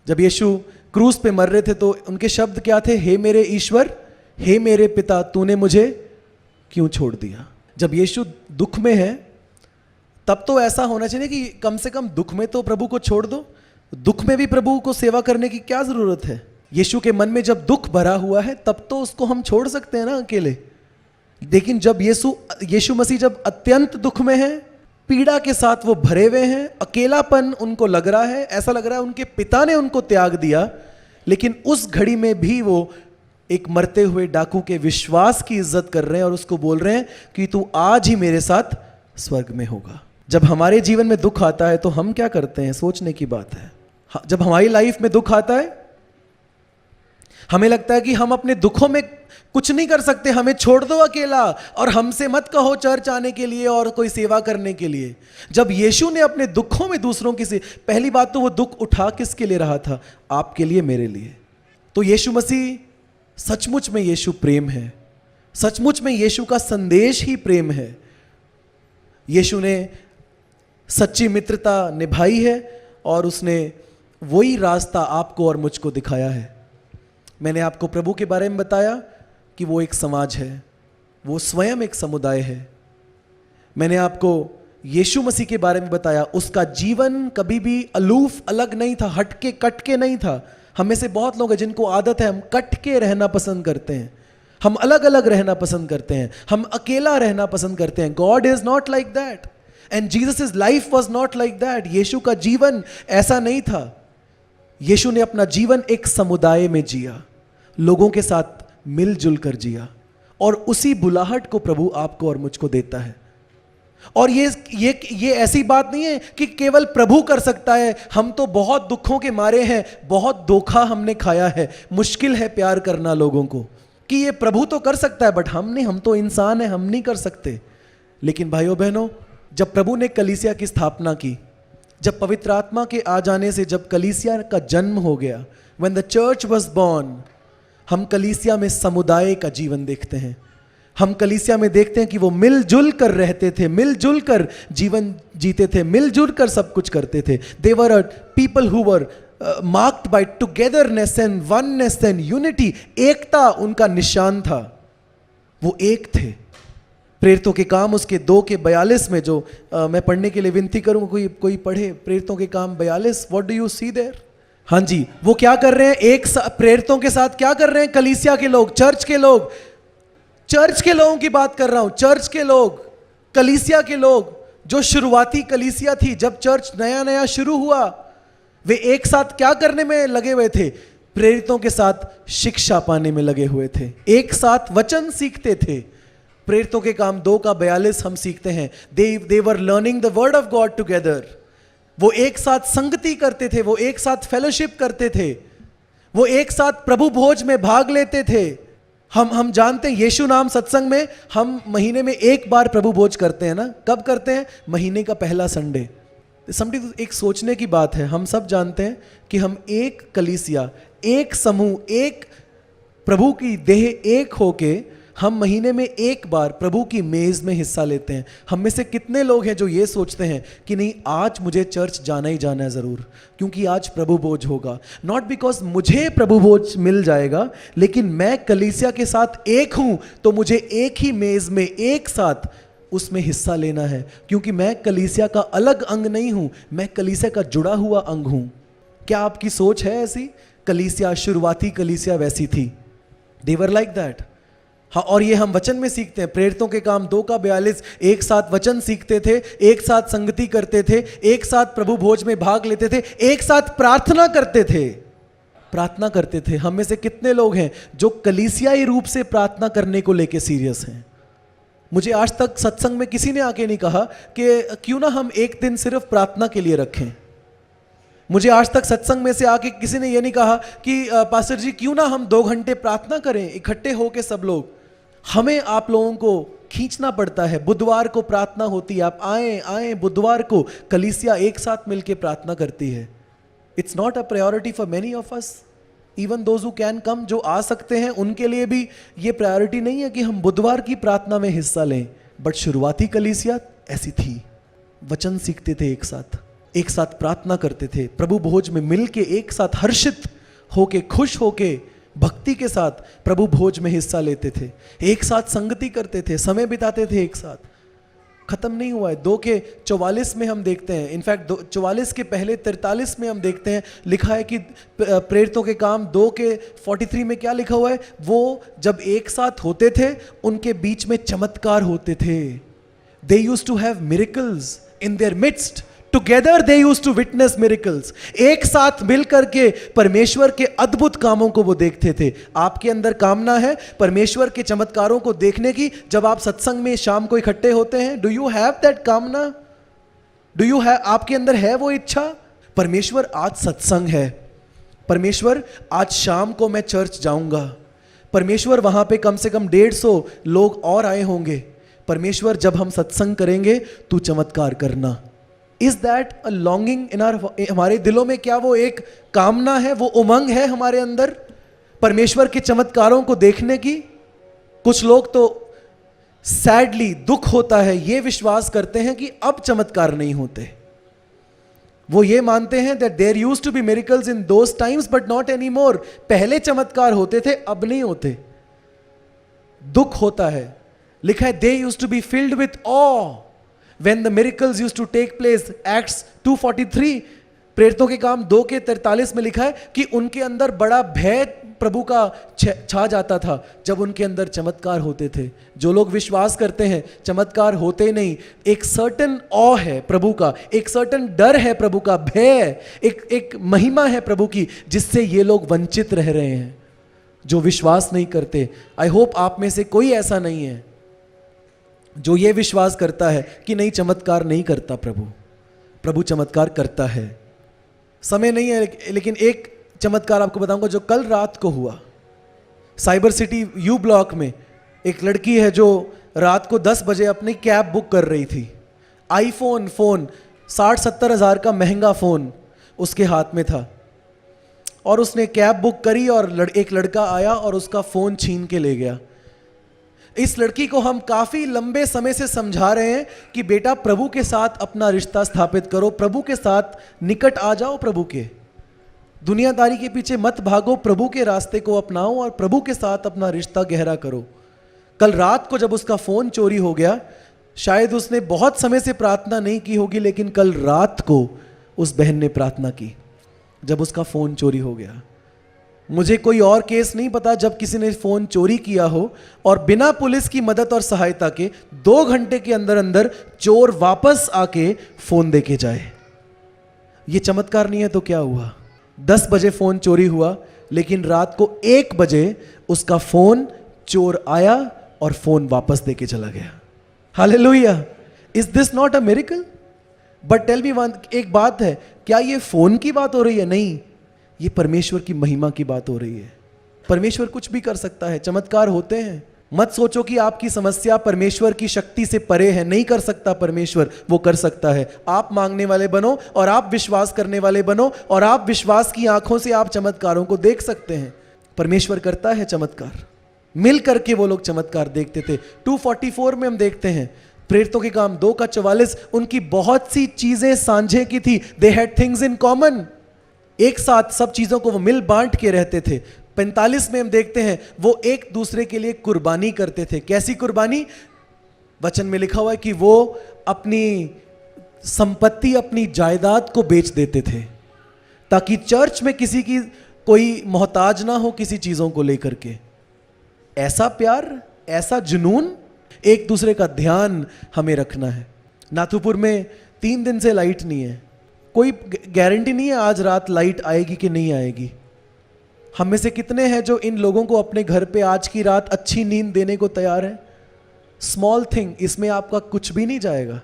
जब यीशु क्रूस पे मर रहे थे तो उनके शब्द क्या थे? हे मेरे ईश्वर, हे मेरे पिता, तूने मुझे क्यों छोड़ दिया? जब यीशु दुख में है तब तो ऐसा होना चाहिए कि कम से कम दुख में तो प्रभु को छोड़ दो, दुख में भी प्रभु को सेवा करने की क्या जरूरत है? यीशु के मन में जब दुख भरा हुआ है तब तो उसको हम छोड़ सकते हैं ना अकेले। लेकिन जब यीशु मसीह जब अत्यंत दुख में है, पीड़ा के साथ वो भरे हुए हैं, अकेलापन उनको लग रहा है, ऐसा लग रहा है उनके पिता ने उनको त्याग दिया, लेकिन उस घड़ी में भी वो एक मरते हुए डाकू के विश्वास की इज्जत कर रहे हैं और उसको बोल रहे हैं कि तू आज ही मेरे साथ स्वर्ग में होगा। जब हमारे जीवन में दुख आता है तो हम क्या करते हैं? सोचने की बात है। जब हमारी लाइफ में दुख आता है हमें लगता है कि हम अपने दुखों में कुछ नहीं कर सकते, हमें छोड़ दो अकेला और हमसे मत कहो चर्च आने के लिए और कोई सेवा करने के लिए। जब यीशु ने अपने दुखों में दूसरों की पहली बात तो वो दुख उठा किसके लिए रहा था? आपके लिए, मेरे लिए। तो यीशु मसीह सचमुच में यीशु प्रेम है, सचमुच में यीशु का संदेश ही प्रेम है। यीशु ने सच्ची मित्रता निभाई है और उसने वही रास्ता आपको और मुझको दिखाया है। मैंने आपको प्रभु के बारे में बताया कि वो एक समाज है, वो स्वयं एक समुदाय है। मैंने आपको यीशु मसीह के बारे में बताया, उसका जीवन कभी भी अलूफ अलग नहीं था, हटके कटके नहीं था। हम में से बहुत लोग हैं जिनको आदत है हम कट के रहना पसंद करते हैं, हम अलग अलग रहना पसंद करते हैं, हम अकेला रहना पसंद करते हैं। God is not like that and Jesus life was not like that. यीशु का जीवन ऐसा नहीं था। यीशु ने अपना जीवन एक समुदाय में जिया, लोगों के साथ मिलजुल कर जिया, और उसी बुलाहट को प्रभु आपको और मुझको देता है। और ये ऐसी बात नहीं है कि केवल प्रभु कर सकता है। हम तो बहुत दुखों के मारे हैं, बहुत धोखा हमने खाया है, मुश्किल है प्यार करना लोगों को, कि ये प्रभु तो कर सकता है बट हम तो इंसान है, हम नहीं कर सकते। लेकिन भाइयों बहनों, जब प्रभु ने कलीसिया की स्थापना की, जब पवित्र आत्मा के आ जाने से जब कलीसिया का जन्म हो गया, when the church was born, हम कलीसिया में समुदाय का जीवन देखते हैं। हम कलीसिया में देखते हैं कि वो मिलजुल कर रहते थे, मिलजुल कर जीवन जीते थे, मिलजुल कर सब कुछ करते थे। They were a people who were marked by togetherness and oneness and unity। एकता उनका निशान था, वो एक थे। प्रेरितों के काम उसके 2:42 में जो मैं पढ़ने के लिए विनती करूंगा, कोई पढ़े प्रेरितों के काम 42। What do you see there? हाँ जी, वो क्या कर रहे हैं? एक प्रेरितों के साथ क्या कर रहे हैं? कलीसिया के लोग, चर्च के लोग, चर्च के लोगों की बात कर रहा हूं, चर्च के लोग, कलीसिया के लोग, जो शुरुआती कलीसिया थी, जब चर्च नया नया शुरू हुआ, वे एक साथ क्या करने में लगे हुए थे? प्रेरितों के साथ शिक्षा पाने में लगे हुए थे, एक साथ वचन सीखते थे। प्रेरितों के काम 2:42 हम सीखते हैं, they were learning the word of God together। वो एक साथ संगति करते थे, वो एक साथ फेलोशिप करते थे, वो एक साथ प्रभु भोज में भाग लेते थे। हम जानते हैं यीशु नाम सत्संग में हम महीने में एक बार प्रभु भोज करते हैं ना। कब करते हैं? महीने का पहला संडे। एक सोचने की बात है, हम सब जानते हैं कि हम एक कलीसिया, एक समूह, एक प्रभु की देह एक होके हम महीने में एक बार प्रभु की मेज में हिस्सा लेते हैं। हम में से कितने लोग हैं जो ये सोचते हैं कि नहीं, आज मुझे चर्च जाना ही जाना है ज़रूर, क्योंकि आज प्रभु भोज होगा। नॉट बिकॉज मुझे प्रभु भोज मिल जाएगा, लेकिन मैं कलीसिया के साथ एक हूं तो मुझे एक ही मेज में एक साथ उसमें हिस्सा लेना है, क्योंकि मैं कलीसिया का अलग अंग नहीं हूं, मैं कलीसिया का जुड़ा हुआ अंग हूं। क्या आपकी सोच है ऐसी? कलीसिया, शुरुआती कलीसिया वैसी थी। दे वर लाइक दैट। हाँ, और ये हम वचन में सीखते हैं। प्रेरितों के काम 2:42, एक साथ वचन सीखते थे, एक साथ संगति करते थे, एक साथ प्रभु भोज में भाग लेते थे, एक साथ प्रार्थना करते थे। हम में से कितने लोग हैं जो कलीसियाई रूप से प्रार्थना करने को लेके सीरियस हैं? मुझे आज तक सत्संग में किसी ने आके नहीं कहा कि क्यों ना हम एक दिन सिर्फ प्रार्थना के लिए रखें। मुझे आज तक सत्संग में से आके किसी ने ये नहीं कहा कि पास्टर जी क्यों ना हम 2 घंटे प्रार्थना करें इकट्ठे होके सब लोग। हमें आप लोगों को खींचना पड़ता है। बुधवार को प्रार्थना होती है, आप आए बुधवार को कलीसिया एक साथ मिलके प्रार्थना करती है। It's not a priority for many of us, even those who can come, जो आ सकते हैं उनके लिए भी ये प्रायोरिटी नहीं है कि हम बुधवार की प्रार्थना में हिस्सा लें। बट शुरुआती कलीसिया ऐसी थी, वचन सीखते थे एक साथ, एक साथ प्रार्थना करते थे, प्रभु भोज में मिल के एक साथ हर्षित होके, खुश होके, भक्ति के साथ प्रभु भोज में हिस्सा लेते थे, एक साथ संगति करते थे, समय बिताते थे एक साथ। खत्म नहीं हुआ है। 2 के 44 में हम देखते हैं, इनफैक्ट 44 के पहले 43 में हम देखते हैं, लिखा है कि प्रेरितों के काम 2 के 43 में क्या लिखा हुआ है, वो जब एक साथ होते थे उनके बीच में चमत्कार होते थे। They used to have miracles in their midst. Together they used to witness miracles. एक साथ मिल करके परमेश्वर के अद्भुत कामों को वो देखते थे। आपके अंदर कामना है परमेश्वर के चमत्कारों को देखने की? जब आप सत्संग में शाम को इकट्ठे होते हैं, डू यू हैव दैट कामना? डू यू हैव, आपके अंदर है वो इच्छा? परमेश्वर आज सत्संग है, परमेश्वर आज शाम को मैं चर्च जाऊंगा, परमेश्वर वहां पे कम से कम 150 लोग और आए होंगे, परमेश्वर जब हम सत्संग करेंगे तू चमत्कार करना। Is that a longing in our, हमारे दिलों में क्या वो एक कामना है, वो उमंग है हमारे अंदर परमेश्वर के चमत्कारों को देखने की? कुछ लोग तो सैडली, दुख होता है, ये विश्वास करते हैं कि अब चमत्कार नहीं होते। वो ये मानते हैं that there used to be miracles in those times but not any more. पहले चमत्कार होते थे, अब नहीं होते। दुख होता है। लिखा है they used to be filled with awe when the miracles used to take place, Acts 2:43, प्रेरितों के काम 2 के 43 में लिखा है कि उनके अंदर बड़ा भय प्रभु का छा जाता था जब उनके अंदर चमत्कार होते थे। जो लोग विश्वास करते हैं चमत्कार होते नहीं, एक सर्टन ऑ है प्रभु का, एक सर्टन डर है प्रभु का, भय, एक महिमा है प्रभु की, जिससे ये लोग वंचित रह रहे हैं जो विश्वास नहीं करते। आई होप आप में से कोई ऐसा नहीं है जो ये विश्वास करता है कि नहीं, चमत्कार नहीं करता प्रभु, प्रभु चमत्कार करता है। समय नहीं है लेकिन एक चमत्कार आपको बताऊंगा जो कल रात को हुआ। साइबर सिटी यू ब्लॉक में एक लड़की है जो रात को 10 बजे अपनी कैब बुक कर रही थी। आईफोन फोन 60-70 हज़ार का महंगा फ़ोन उसके हाथ में था और उसने कैब बुक करी और एक लड़का आया और उसका फ़ोन छीन के ले गया। इस लड़की को हम काफ़ी लंबे समय से समझा रहे हैं कि बेटा प्रभु के साथ अपना रिश्ता स्थापित करो, प्रभु के साथ निकट आ जाओ, प्रभु के दुनियादारी के पीछे मत भागो, प्रभु के रास्ते को अपनाओ और प्रभु के साथ अपना रिश्ता गहरा करो। कल रात को जब उसका फ़ोन चोरी हो गया, शायद उसने बहुत समय से प्रार्थना नहीं की होगी, लेकिन कल रात को उस बहन ने प्रार्थना की जब उसका फ़ोन चोरी हो गया। मुझे कोई और केस नहीं पता जब किसी ने फ़ोन चोरी किया हो और बिना पुलिस की मदद और सहायता के 2 घंटे के अंदर अंदर चोर वापस आके फ़ोन दे के जाए। ये चमत्कार नहीं है तो क्या हुआ? 10 बजे फ़ोन चोरी हुआ, लेकिन रात को 1 बजे उसका फ़ोन चोर आया और फ़ोन वापस दे के चला गया। Hallelujah! Is this not a miracle? But tell me one, एक बात है, क्या ये फ़ोन की बात हो रही है? नहीं, ये परमेश्वर की महिमा की बात हो रही है। परमेश्वर कुछ भी कर सकता है, चमत्कार होते हैं। मत सोचो कि आपकी समस्या परमेश्वर की शक्ति से परे है, नहीं कर सकता परमेश्वर, वो कर सकता है। आप मांगने वाले बनो और आप विश्वास करने वाले बनो और आप विश्वास की आंखों से आप चमत्कारों को देख सकते हैं। परमेश्वर करता है चमत्कार। मिल करके वो लोग चमत्कार देखते थे। 2:44 में हम देखते हैं प्रेरितों के काम 2 का 44, उनकी बहुत सी चीजें साझे की थी। They had things in common, एक साथ सब चीजों को वो मिल बांट के रहते थे। 45 में हम देखते हैं वो एक दूसरे के लिए कुर्बानी करते थे। कैसी कुर्बानी? वचन में लिखा हुआ है कि वो अपनी संपत्ति, अपनी जायदाद को बेच देते थे ताकि चर्च में किसी की कोई मोहताज ना हो किसी चीजों को लेकर के। ऐसा प्यार, ऐसा जुनून, एक दूसरे का ध्यान हमें रखना है। नाथुपुर में 3 दिन से लाइट नहीं है, कोई गारंटी नहीं है आज रात लाइट आएगी कि नहीं आएगी। हम में से कितने हैं जो इन लोगों को अपने घर पे आज की रात अच्छी नींद देने को तैयार हैं? स्मॉल थिंग, इसमें आपका कुछ भी नहीं जाएगा।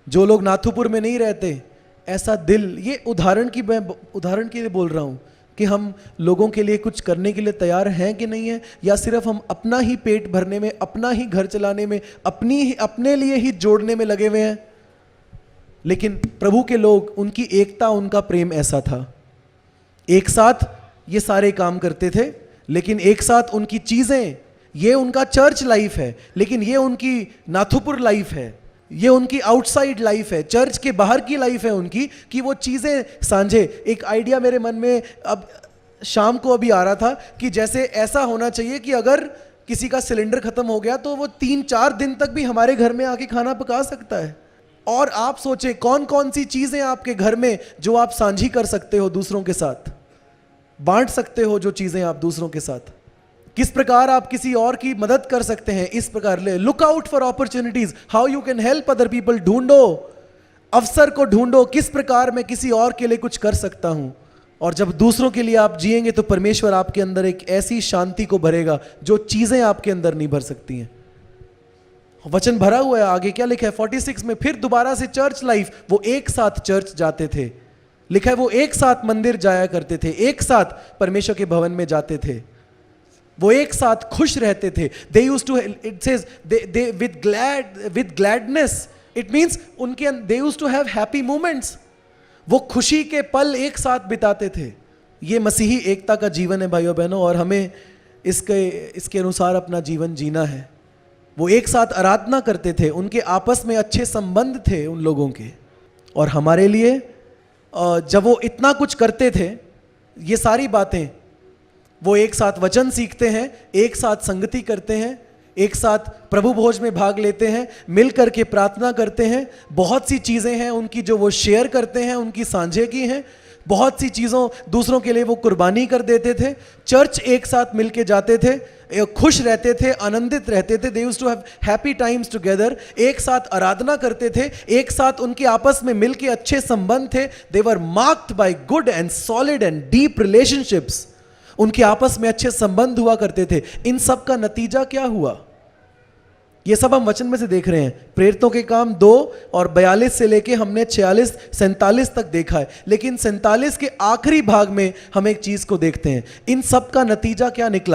जो लोग नाथुपुर में नहीं रहते, ऐसा दिल, ये उदाहरण के लिए बोल रहा हूँ कि हम लोगों के लिए कुछ करने के लिए तैयार हैं कि नहीं है, या सिर्फ हम अपना ही पेट भरने में, अपना ही घर चलाने में, अपने लिए ही जोड़ने में लगे हुए हैं। लेकिन प्रभु के लोग, उनकी एकता, उनका प्रेम ऐसा था। एक साथ ये सारे काम करते थे, लेकिन एक साथ उनकी चीजें, ये उनका चर्च लाइफ है, लेकिन ये उनकी नाथुपुर लाइफ है। ये उनकी आउटसाइड लाइफ है, चर्च के बाहर की लाइफ है उनकी, कि वो चीज़ें सांझे। एक आइडिया मेरे मन में अब शाम को अभी आ रहा था कि जैसे ऐसा होना चाहिए कि अगर किसी का सिलेंडर खत्म हो गया तो वो 3-4 दिन तक भी हमारे घर में आके खाना पका सकता है। और आप सोचें कौन कौन सी चीज़ें आपके घर में जो आप साझी कर सकते हो दूसरों के साथ, बांट सकते हो जो चीज़ें आप दूसरों के साथ, किस प्रकार आप किसी और की मदद कर सकते हैं। इस प्रकार ले look out for opportunities, how you can help other people. ढूंढो, अवसर को ढूंढो, किस प्रकार मैं किसी और के लिए कुछ कर सकता हूं। और जब दूसरों के लिए आप जिएंगे तो परमेश्वर आपके अंदर एक ऐसी शांति को भरेगा जो चीजें आपके अंदर नहीं भर सकती हैं। वचन भरा हुआ है, आगे क्या लिखा है 46 में, फिर दोबारा से चर्च लाइफ, वो एक साथ चर्च जाते थे। लिखा है वो एक साथ मंदिर जाया करते थे, एक साथ परमेश्वर के भवन में जाते थे, वो एक साथ खुश रहते थे। They used to, it says they with gladness, it means उनके they used to have happy moments. वो खुशी के पल एक साथ बिताते थे। ये मसीही एकता का जीवन है भाइयों बहनों, और हमें इसके अनुसार अपना जीवन जीना है। वो एक साथ आराधना करते थे, उनके आपस में अच्छे संबंध थे उन लोगों के। और हमारे लिए जब वो इतना कुछ करते थे, ये सारी बातें, वो एक साथ वचन सीखते हैं, एक साथ संगति करते हैं, एक साथ प्रभु भोज में भाग लेते हैं, मिल करके प्रार्थना करते हैं। बहुत सी चीज़ें हैं उनकी जो वो शेयर करते हैं, उनकी साझे की हैं। बहुत सी चीज़ों दूसरों के लिए वो कुर्बानी कर देते थे। चर्च एक साथ मिल के जाते थे, खुश रहते थे, आनंदित रहते थे। They used to have happy times together. एक साथ आराधना करते थे, एक साथ उनके आपस में मिल के अच्छे संबंध थे। They were marked by good and solid and deep relationships. उनके आपस में अच्छे संबंध हुआ करते थे। इन सब का नतीजा क्या हुआ, ये सब हम वचन में से देख रहे हैं। प्रेरितों के काम 2 और 42 से लेके हमने 46-47 तक देखा है, लेकिन 47 के आखिरी भाग में हम एक चीज को देखते हैं। इन सब का नतीजा क्या निकला।